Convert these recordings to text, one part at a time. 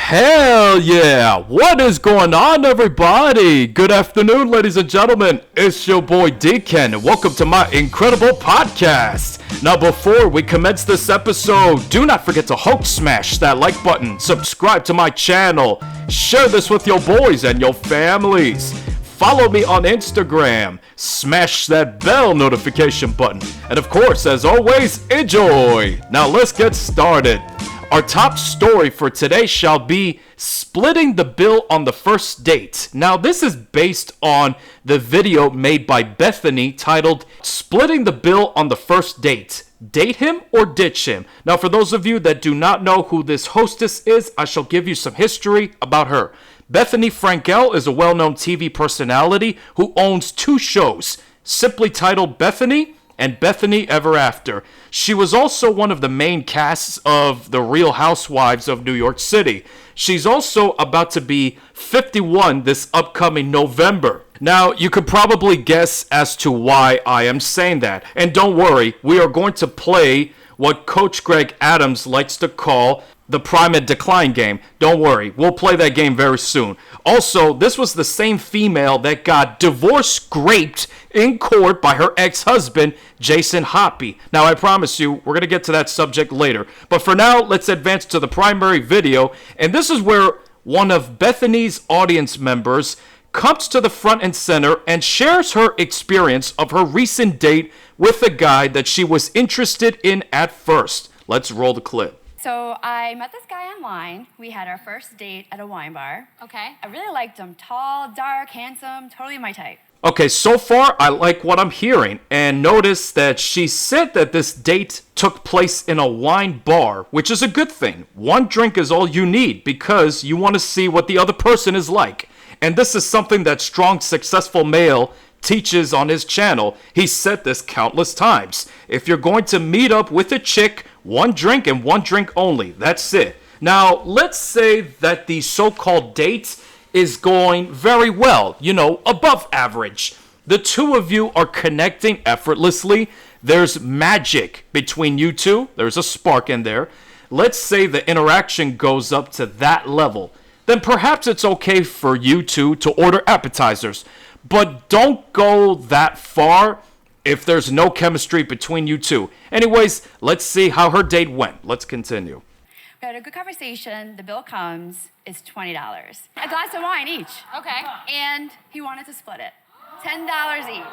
Hell yeah! What is going on, everybody? Good afternoon, ladies and gentlemen. It's your boy DKEN, and welcome to my incredible podcast. Now, before we commence this episode, do not forget to Hulk smash that like button, subscribe to my channel, share this with your boys and your families. Follow me on Instagram, smash that bell notification button, and of course, as always, enjoy! Now let's get started. Our top story for today shall be splitting the bill on the first date. Now this is based on the video made by Bethenny titled Splitting the Bill on the First Date. Date him or ditch him? Now for those of you that do not know who this hostess is, I shall give you some history about her. Bethenny Frankel is a well-known TV personality who owns two shows, simply titled Bethenny and Bethenny Ever After. She was also one of the main casts of The Real Housewives of New York City. She's also about to be 51 this upcoming November. Now, you could probably guess as to why I am saying that. And don't worry, we are going to play what Coach Greg Adams likes to call the prime and decline game. Don't worry, we'll play that game very soon. Also, this was the same female that got divorce scraped in court by her ex-husband, Jason Hoppy. Now, I promise you, we're going to get to that subject later. But for now, let's advance to the primary video. And this is where one of Bethenny's audience members comes to the front and center and shares her experience of her recent date with a guy that she was interested in at first. Let's roll the clip. So I met this guy online. We had our first date at a wine bar. Okay. I really liked him. Tall, dark, handsome, totally my type. Okay, so far I like what I'm hearing, and notice that she said that this date took place in a wine bar, which is a good thing. One drink is all you need because you want to see what the other person is like. And this is something that strong, successful male teaches on his channel. He said this countless times. If you're going to meet up with a chick, one drink and one drink only. That's it. Now, let's say that the so-called date is going very well, above average. The two of you are connecting effortlessly. There's magic between you two. There's a spark in there. Let's say the interaction goes up to that level. Then perhaps it's okay for you two to order appetizers. But don't go that far if there's no chemistry between you two. Anyways, let's see how her date went. Let's continue. We had a good conversation. The bill comes. It's $20. A glass of wine each. Okay. And he wanted to split it. $10 each.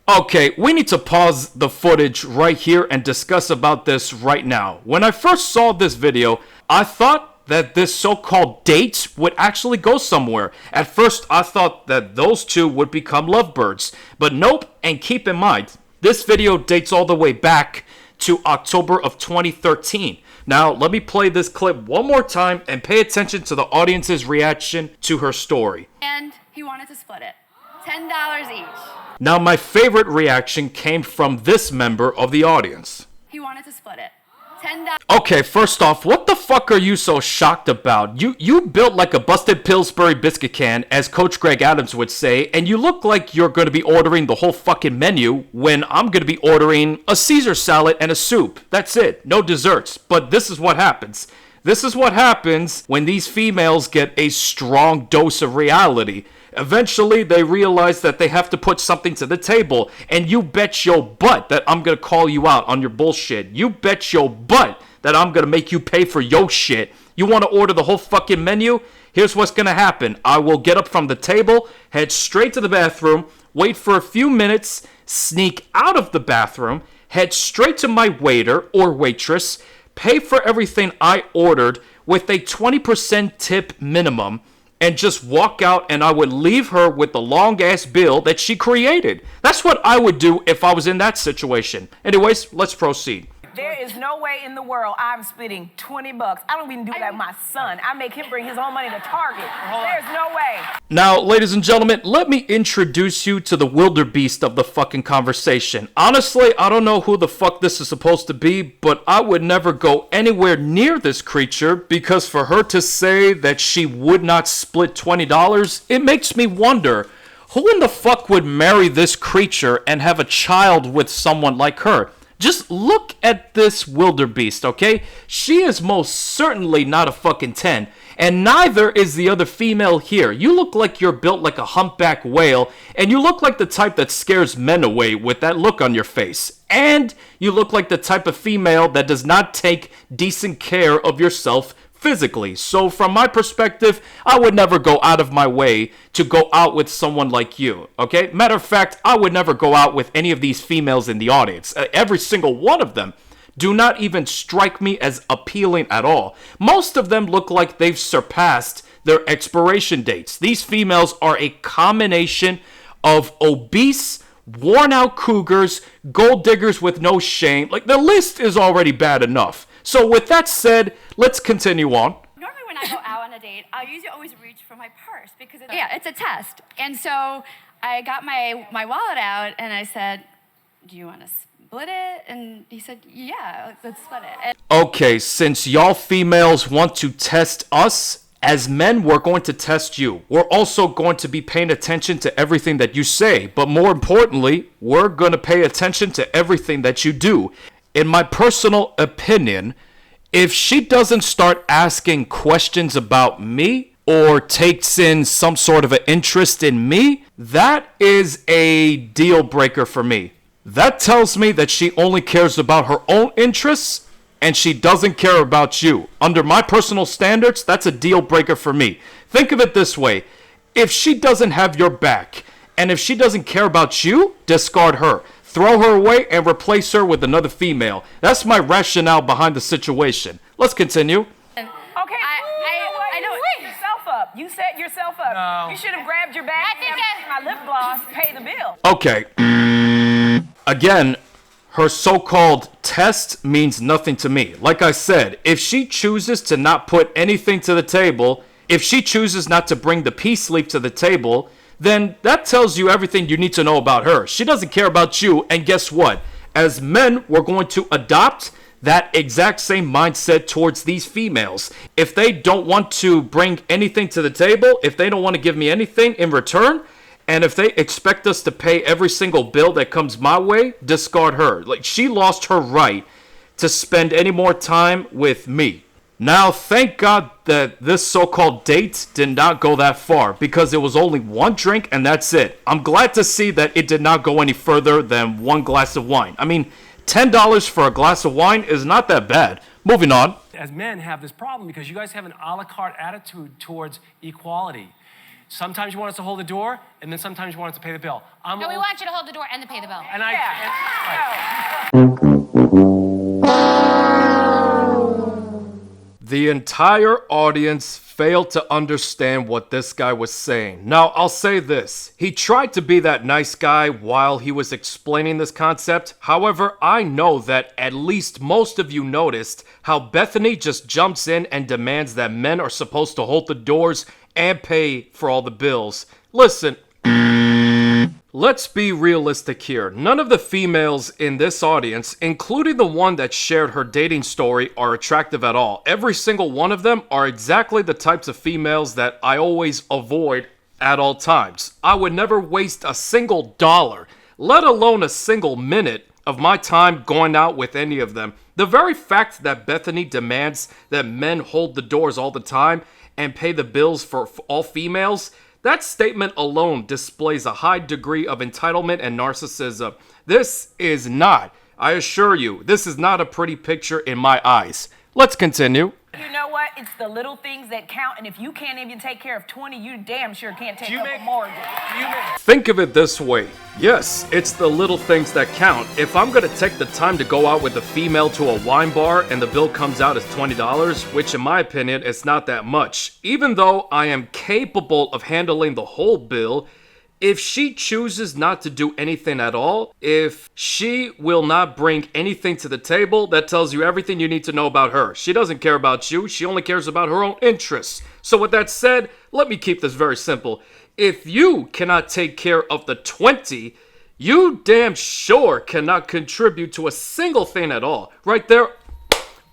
Okay, we need to pause the footage right here and discuss about this right now. When I first saw this video, I thought that this so-called date would actually go somewhere. At first, I thought that those two would become lovebirds. But nope, and keep in mind, this video dates all the way back to October of 2013. Now, let me play this clip one more time and pay attention to the audience's reaction to her story. And he wanted to split it. $10 each. Now, my favorite reaction came from this member of the audience. He wanted to split it. $10. Okay, first off, what the fuck are you so shocked about? You built like a busted Pillsbury biscuit can, as Coach Greg Adams would say, and you look like you're going to be ordering the whole fucking menu when I'm going to be ordering a Caesar salad and a soup. That's it. No desserts. But this is what happens. This is what happens when these females get a strong dose of reality. Eventually, they realize that they have to put something to the table. And you bet your butt that I'm going to call you out on your bullshit. You bet your butt that I'm going to make you pay for your shit. You want to order the whole fucking menu? Here's what's going to happen. I will get up from the table, head straight to the bathroom, wait for a few minutes, sneak out of the bathroom, head straight to my waiter or waitress, pay for everything I ordered with a 20% tip minimum, and just walk out, and I would leave her with the long-ass bill that she created. That's what I would do if I was in that situation. Anyways, let's proceed. There is no way in the world I'm splitting $20. I don't even do that with my son. I make him bring his own money to Target. There's no way. Now, ladies and gentlemen, let me introduce you to the wildebeest of the fucking conversation. Honestly, I don't know who the fuck this is supposed to be, but I would never go anywhere near this creature because for her to say that she would not split $20, it makes me wonder, who in the fuck would marry this creature and have a child with someone like her? Just look at this wildebeest, okay? She is most certainly not a fucking 10, and neither is the other female here. You look like you're built like a humpback whale, and you look like the type that scares men away with that look on your face. And you look like the type of female that does not take decent care of yourself physically. So from my perspective, I would never go out of my way to go out with someone like you, okay? Matter of fact, I would never go out with any of these females in the audience. Every single one of them do not even strike me as appealing at all. Most of them look like they've surpassed their expiration dates. These females are a combination of obese, worn-out cougars, gold diggers with no shame. Like, the list is already bad enough. So with that said, let's continue on. Normally when I go out on a date, I'll usually always reach for my purse because it's a test. And so I got my wallet out and I said, do you want to split it? And he said, yeah, let's split it. Okay, since y'all females want to test us, as men, we're going to test you. We're also going to be paying attention to everything that you say. But more importantly, we're going to pay attention to everything that you do. In my personal opinion, if she doesn't start asking questions about me or takes in some sort of an interest in me, that is a deal breaker for me. That tells me that she only cares about her own interests and she doesn't care about you. Under my personal standards, that's a deal breaker for me. Think of it this way. If she doesn't have your back and if she doesn't care about you, discard her. Throw her away and replace her with another female. That's my rationale behind the situation. Let's continue. Okay, I know. Yourself up. You set yourself up. No. You should have grabbed your bag and my lip gloss, pay the bill. Okay. Again, her so-called test means nothing to me. Like I said, if she chooses to not put anything to the table, if she chooses not to bring the peace leaf to the table, then that tells you everything you need to know about her. She doesn't care about you, and guess what? As men, we're going to adopt that exact same mindset towards these females. If they don't want to bring anything to the table, if they don't want to give me anything in return, and if they expect us to pay every single bill that comes my way, discard her. Like, she lost her right to spend any more time with me. Now, thank God that this so-called date did not go that far because it was only one drink and that's it. I'm glad to see that it did not go any further than one glass of wine. I mean, $10 for a glass of wine is not that bad. Moving on. As men have this problem because you guys have an a la carte attitude towards equality. Sometimes you want us to hold the door, and then sometimes you want us to pay the bill. No, we want you to hold the door and to pay the bill. And The entire audience failed to understand what this guy was saying. Now, I'll say this. He tried to be that nice guy while he was explaining this concept. However, I know that at least most of you noticed how Bethenny just jumps in and demands that men are supposed to hold the doors and pay for all the bills. Listen, let's be realistic here. None of the females in this audience, including the one that shared her dating story, are attractive at all. Every single one of them are exactly the types of females that I always avoid at all times. I would never waste a single dollar, let alone a single minute of my time going out with any of them. The very fact that Bethenny demands that men hold the doors all the time and pay the bills for all females, that statement alone displays a high degree of entitlement and narcissism. This is not, I assure you, this is not a pretty picture in my eyes. Let's continue. You know what? It's the little things that count, and if you can't even take care of 20, you damn sure can't take up a mortgage. Think of it this way. Yes, it's the little things that count. If I'm gonna take the time to go out with a female to a wine bar and the bill comes out as $20, which in my opinion is not that much, even though I am capable of handling the whole bill, if she chooses not to do anything at all, if she will not bring anything to the table, that tells you everything you need to know about her. She doesn't care about you. She only cares about her own interests. So with that said, let me keep this very simple. If you cannot take care of the 20, you damn sure cannot contribute to a single thing at all. Right there,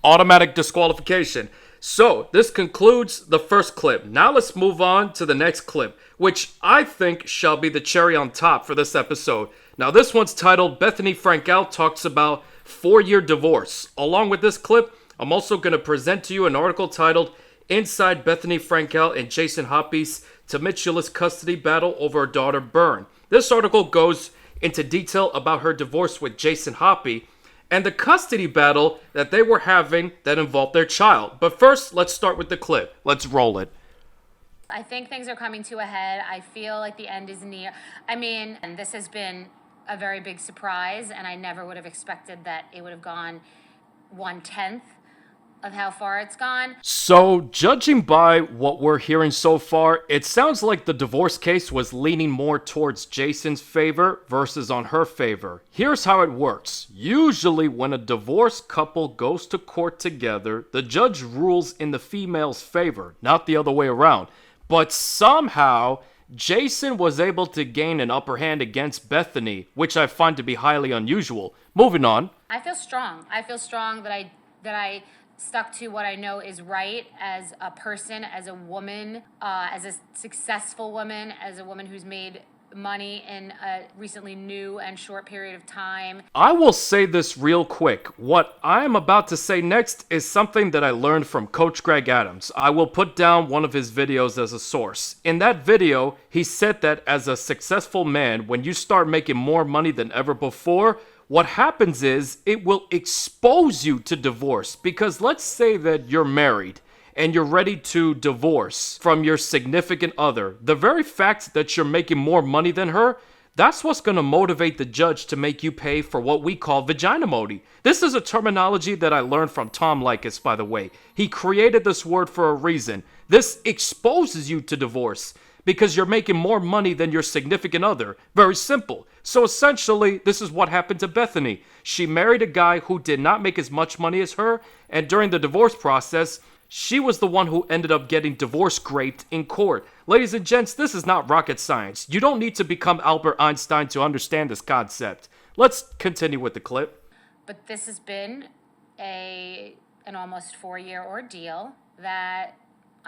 automatic disqualification. So this concludes the first clip. Now let's move on to the next clip, which I think shall be the cherry on top for this episode. Now this one's titled Bethenny Frankel Talks About 4-year divorce. Along with this clip, I'm also going to present to you an article titled Inside Bethenny Frankel and Jason Hoppy's tumultuous custody battle over her daughter Bern. This article goes into detail about her divorce with Jason Hoppy and the custody battle that they were having that involved their child. But first, let's start with the clip. Let's roll it. I think things are coming to a head. I feel like the end is near. I mean, and this has been a very big surprise, and I never would have expected that it would have gone 1/10 of how far it's gone. So, judging by what we're hearing so far, it sounds like the divorce case was leaning more towards Jason's favor versus on her favor. Here's how it works. Usually, when a divorced couple goes to court together, the judge rules in the female's favor, not the other way around. But somehow, Jason was able to gain an upper hand against Bethenny, which I find to be highly unusual. Moving on. I feel strong. I feel strong that I stuck to what I know is right as a person, as a woman, as a successful woman, as a woman who's made money in a recently new and short period of time. I will say this real quick. What I am about to say next is something that I learned from Coach Greg Adams. I will put down one of his videos as a source. In that video, he said that as a successful man, when you start making more money than ever before, what happens is it will expose you to divorce. Because let's say that you're married and you're ready to divorce from your significant other. The very fact that you're making more money than her, that's what's going to motivate the judge to make you pay for what we call vagina modi. This is a terminology that I learned from Tom Likas, by the way. He created this word for a reason. This exposes you to divorce because you're making more money than your significant other. Very simple. So essentially, this is what happened to Bethenny. She married a guy who did not make as much money as her, and during the divorce process, she was the one who ended up getting divorce raped in court. Ladies and gents, this is not rocket science. You don't need to become Albert Einstein to understand this concept. Let's continue with the clip. But this has been an almost 4-year ordeal that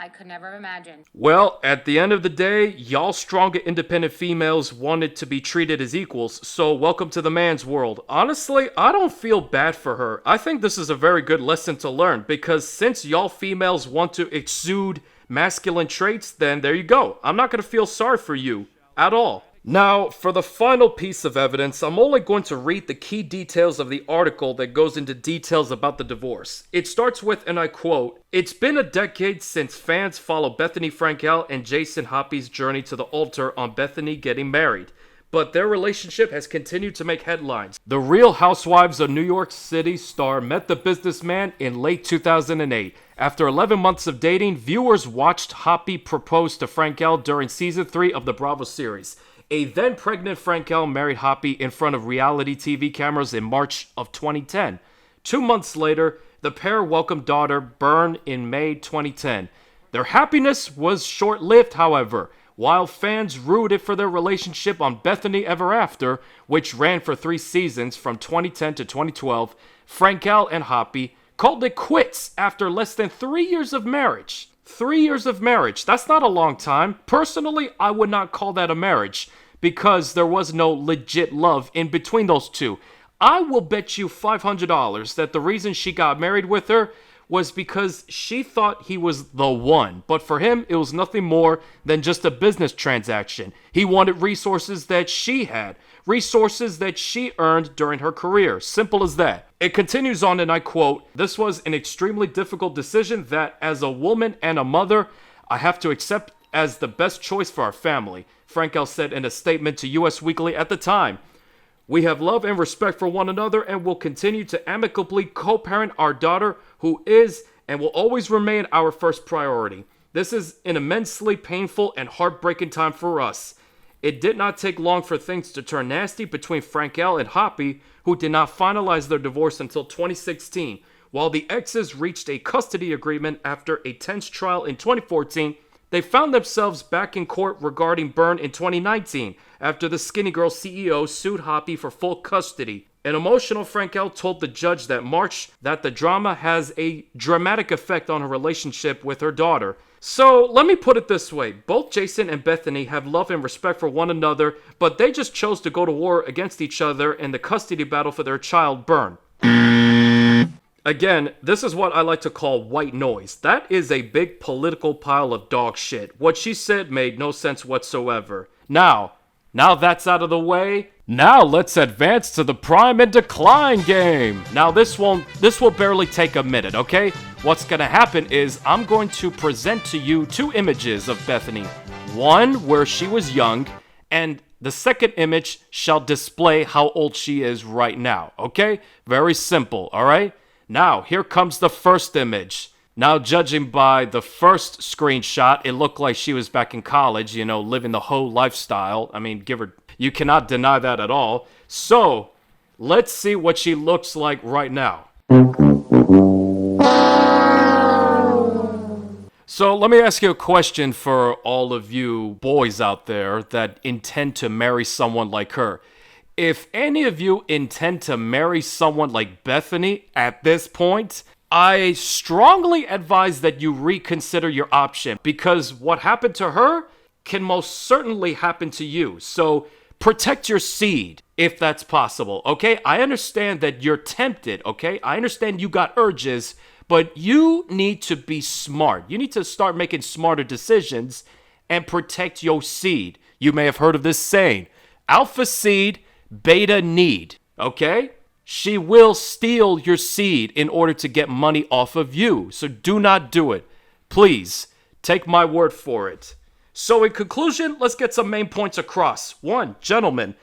I could never have imagined. Well, at the end of the day, y'all stronger independent females wanted to be treated as equals, so welcome to the man's world. Honestly, I don't feel bad for her. I think this is a very good lesson to learn, because since y'all females want to exude masculine traits, then there you go. I'm not going to feel sorry for you at all. Now, for the final piece of evidence, I'm only going to read the key details of the article that goes into details about the divorce. It starts with, and I quote, "It's been a decade since fans follow Bethenny Frankel and Jason Hoppy's journey to the altar on Bethenny getting married. But their relationship has continued to make headlines. The Real Housewives of New York City star met the businessman in late 2008. After 11 months of dating, viewers watched Hoppy propose to Frankel during season 3 of the Bravo series. A then-pregnant Frankel married Hoppy in front of reality TV cameras in March of 2010. 2 months later, the pair welcomed daughter Bern in May 2010. Their happiness was short-lived, however. While fans rooted for their relationship on Bethenny Ever After, which ran for 3 seasons from 2010 to 2012, Frankel and Hoppy called it quits after less than 3 years of marriage. 3 years of marriage, that's not a long time. Personally, I would not call that a marriage because there was no legit love in between those two. I will bet you $500 that the reason she got married with her was because she thought he was the one. But for him, it was nothing more than just a business transaction. He wanted resources that she had, resources that she earned during her career. Simple as that. It continues on, and I quote, "This was an extremely difficult decision that, as a woman and a mother, I have to accept as the best choice for our family," Frankel said in a statement to US Weekly at the time. "We have love and respect for one another and will continue to amicably co-parent our daughter, who is and will always remain our first priority. This is an immensely painful and heartbreaking time for us. It did not take long for things to turn nasty between Frankel and Hoppy, who did not finalize their divorce until 2016. While the exes reached a custody agreement after a tense trial in 2014, they found themselves back in court regarding Bern in 2019 after the Skinny Girl CEO sued Hoppy for full custody. An emotional Frankel told the judge that March that the drama has a dramatic effect on her relationship with her daughter. So let me put it this way. Both Jason and Bethenny have love and respect for one another, but they just chose to go to war against each other in the custody battle for their child, Bern. Again, this is what I like to call white noise. That is a big political pile of dog shit. What she said made no sense whatsoever. Now that's out of the way, now let's advance to the prime and decline game. Now this will barely take a minute, okay? What's gonna happen is I'm going to present to you 2 images of Bethenny. One where she was young, and the second image shall display how old she is right now, okay? Very simple, alright? Now, here comes the first image. Now, judging by the first screenshot, it looked like she was back in college, you know, living the whole lifestyle. I mean, you cannot deny that at all. So, let's see what she looks like right now. So, let me ask you a question for all of you boys out there that intend to marry someone like her. If any of you intend to marry someone like Bethenny at this point, I strongly advise that you reconsider your option, because what happened to her can most certainly happen to you. So protect your seed if that's possible, okay? I understand that you're tempted, okay? I understand you got urges, but you need to be smart. You need to start making smarter decisions and protect your seed. You may have heard of this saying, alpha seed, beta need, okay? She will steal your seed in order to get money off of you. So do not do it. Please, take my word for it. So in conclusion, let's get some main points across. 1, gentlemen,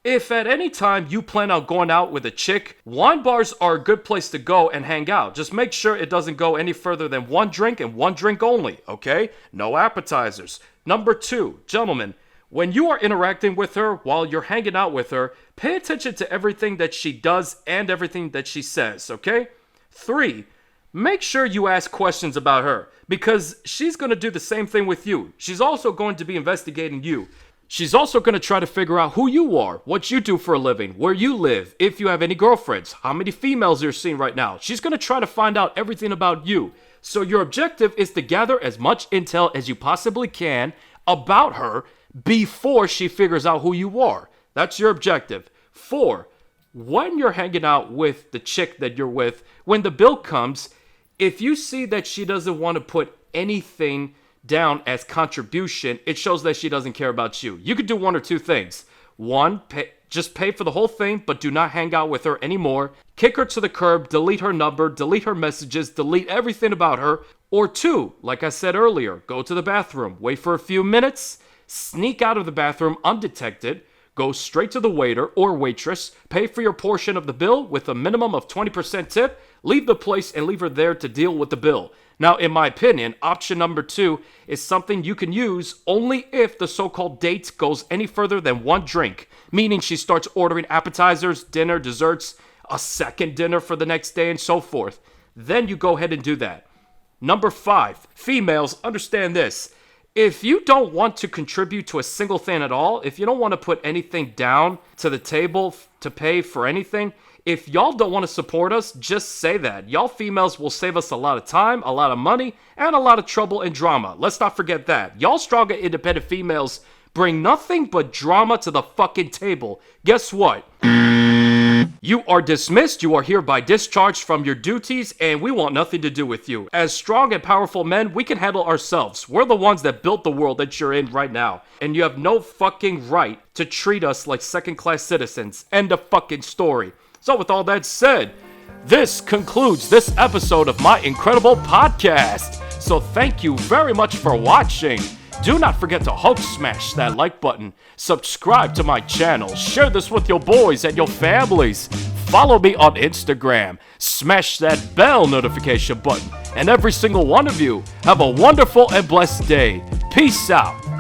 if at any time you plan on going out with a chick, wine bars are a good place to go and hang out. Just make sure it doesn't go any further than 1 drink and 1 drink only, okay? No appetizers. Number 2, gentlemen, when you are interacting with her, while you're hanging out with her, pay attention to everything that she does and everything that she says, okay? 3, make sure you ask questions about her, because she's going to do the same thing with you. She's also going to be investigating you. She's also going to try to figure out who you are, what you do for a living, where you live, if you have any girlfriends, how many females you're seeing right now. She's going to try to find out everything about you. So your objective is to gather as much intel as you possibly can about her before she figures out who you are. That's your objective. 4, when you're hanging out with the chick that you're with, when the bill comes, if you see that she doesn't want to put anything down as contribution, it shows that she doesn't care about you. You could do 1 or 2 things. 1, just pay for the whole thing, but do not hang out with her anymore. Kick her to the curb, delete her number, delete her messages, delete everything about her. Or 2, like I said earlier, go to the bathroom, wait for a few minutes, sneak out of the bathroom undetected, go straight to the waiter or waitress, pay for your portion of the bill with a minimum of 20% tip, leave the place and leave her there to deal with the bill. Now, in my opinion, option number 2 is something you can use only if the so-called date goes any further than 1 drink, meaning she starts ordering appetizers, dinner, desserts, a second dinner for the next day, and so forth. Then you go ahead and do that. Number 5, females, understand this. If you don't want to contribute to a single thing at all, if you don't want to put anything down to the table to pay for anything, if y'all don't want to support us, just say that. Y'all females will save us a lot of time, a lot of money, and a lot of trouble and drama. Let's not forget that. Y'all strong and independent females bring nothing but drama to the fucking table. Guess what? You are dismissed, you are hereby discharged from your duties, and we want nothing to do with you. As strong and powerful men, we can handle ourselves. We're the ones that built the world that you're in right now, and you have no fucking right to treat us like second-class citizens. End of fucking story. So with all that said, this concludes this episode of my incredible podcast. So thank you very much for watching. Do not forget to Hulk smash that like button, subscribe to my channel, share this with your boys and your families, follow me on Instagram, smash that bell notification button, and every single one of you have a wonderful and blessed day. Peace out.